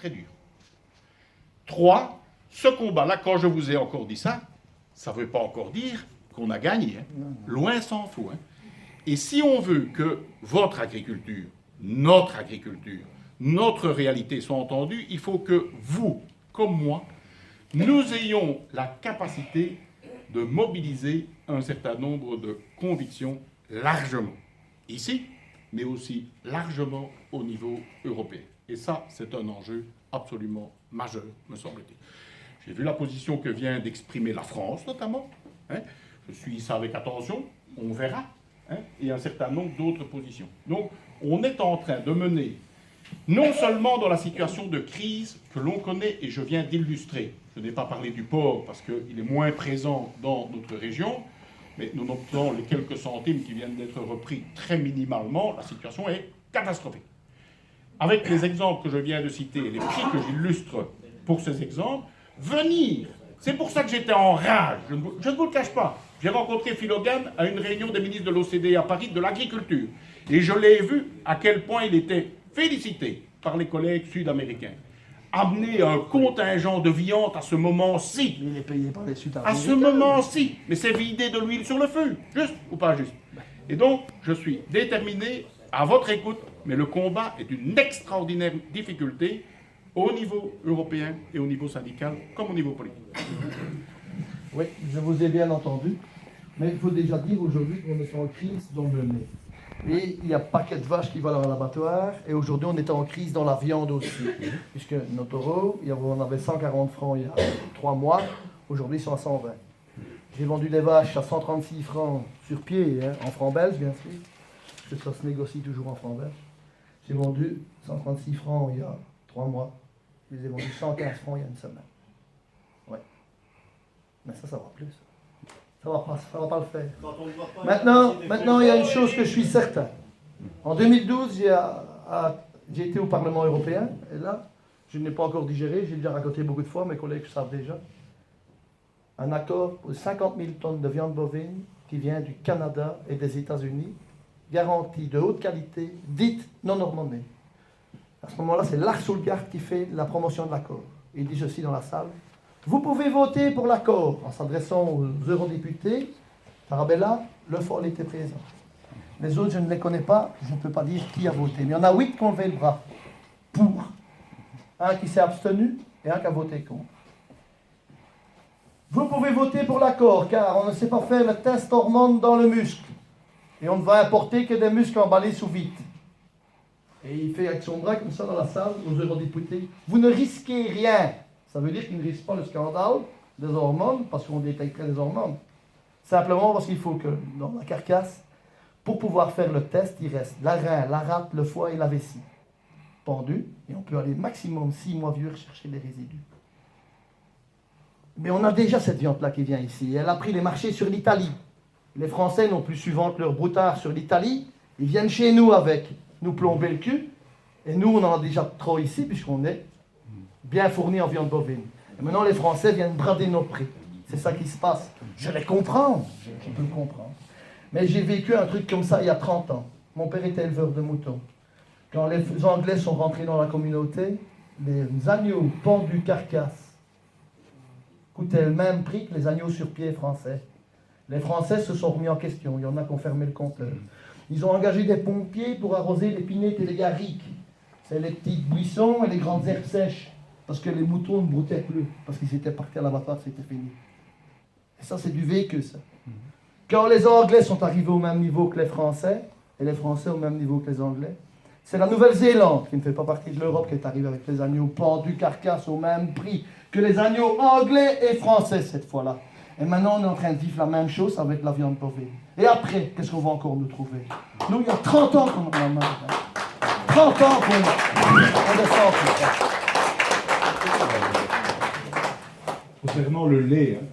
très dur. 3, ce combat-là, quand je vous ai encore dit ça, ça ne veut pas encore dire qu'on a gagné. Hein. Loin s'en faut. Hein. Et si on veut que votre agriculture, notre réalité soit entendue, il faut que vous, comme moi, nous ayons la capacité de mobiliser un certain nombre de convictions largement ici, mais aussi largement au niveau européen. Et ça, c'est un enjeu absolument majeur, me semble-t-il. J'ai vu la position que vient d'exprimer la France, notamment. Hein. Je suis ça avec attention, on verra. Hein, et un certain nombre d'autres positions. Donc, on est en train de mener, non seulement dans la situation de crise que l'on connaît, et je viens d'illustrer, je n'ai pas parlé du porc parce qu'il est moins présent dans notre région, mais nous notons les quelques centimes qui viennent d'être repris très minimalement, la situation est catastrophique. Avec les exemples que je viens de citer et les prix que j'illustre pour ces exemples, venir, c'est pour ça que j'étais en rage, je ne vous le cache pas. J'ai rencontré Phil Hogan à une réunion des ministres de l'OCDE à Paris de l'agriculture. Et je l'ai vu à quel point il était félicité par les collègues sud-américains. Amener un contingent de viande à ce moment-ci. Il est payé par les Sud-Américains. À ce moment-ci. Mais c'est vider de l'huile sur le feu. Juste ou pas juste? Et donc, je suis déterminé, à votre écoute, mais le combat est d'une extraordinaire difficulté au niveau européen et au niveau syndical, comme au niveau politique. Oui, je vous ai bien entendu. Mais il faut déjà dire aujourd'hui qu'on est en crise dans le lait. Et il y a un paquet de vaches qui vont à l'abattoir. Et aujourd'hui, on est en crise dans la viande aussi. Puisque nos taureaux, on avait 140 francs il y a 3 mois. Aujourd'hui, ils sont à 120. J'ai vendu les vaches à 136 francs sur pied, hein, en francs belges, bien sûr. Parce que ça se négocie toujours en francs belges. J'ai vendu 136 francs il y a 3 mois. Je les ai vendus 115 francs il y a une semaine. Ouais. Mais ça va plus. Ça va pas le faire. Maintenant, il y a une chose que je suis certain. En 2012, j'ai été au Parlement européen, et là, je n'ai pas encore digéré, j'ai déjà raconté beaucoup de fois, mes collègues le savent déjà. Un accord pour 50 000 tonnes de viande bovine qui vient du Canada et des États-Unis, garantie de haute qualité, dite non normandée. À ce moment-là, c'est Lars Solgaard qui fait la promotion de l'accord. Il dit ceci dans la salle. Vous pouvez voter pour l'accord en s'adressant aux eurodéputés. Tarabella, Le Foll était présent. Les autres, je ne les connais pas, je ne peux pas dire qui a voté. Mais il y en a 8 qui ont levé le bras pour. Un qui s'est abstenu et un qui a voté contre. Vous pouvez voter pour l'accord, car on ne sait pas faire le test hormone dans le muscle. Et on ne va importer que des muscles emballés sous vide. Et il fait avec son bras comme ça dans la salle aux eurodéputés. Vous ne risquez rien. Ça veut dire qu'il ne risque pas le scandale des hormones, parce qu'on détecterait des hormones. Simplement parce qu'il faut que, dans la carcasse, pour pouvoir faire le test, il reste la rein, la rate, le foie et la vessie. Pendu, et on peut aller maximum 6 mois vieux rechercher les résidus. Mais on a déjà cette viande-là qui vient ici. Elle a pris les marchés sur l'Italie. Les Français n'ont plus su vendre leur broutard sur l'Italie. Ils viennent chez nous avec nous plomber le cul. Et nous, on en a déjà trop ici, puisqu'on est bien fournis en viande bovine. Et maintenant, les Français viennent brader nos prix. C'est ça qui se passe. Je les comprends. Je peux le comprendre. Mais j'ai vécu un truc comme ça il y a 30 ans. Mon père était éleveur de moutons. Quand les Anglais sont rentrés dans la communauté, les agneaux pendus carcasses coûtaient le même prix que les agneaux sur pied français. Les Français se sont remis en question. Il y en a qui ont fermé le compteur. Ils ont engagé des pompiers pour arroser les pinettes et les garriques. C'est les petits buissons et les grandes herbes sèches. Parce que les moutons ne broutaient plus. Parce qu'ils étaient partis à l'abattoir, c'était fini. Et ça, c'est du vécu, ça. Quand les Anglais sont arrivés au même niveau que les Français, et les Français au même niveau que les Anglais, c'est la Nouvelle-Zélande, qui ne fait pas partie de l'Europe, qui est arrivée avec les agneaux pendus carcasses au même prix que les agneaux anglais et français, cette fois-là. Et maintenant, on est en train de vivre la même chose avec la viande bovine. Et après, qu'est-ce qu'on va encore nous trouver? Nous, il y a 30 ans qu'on en a marre. 30 ans qu'on descend tout ça. Concernant le lait, hein,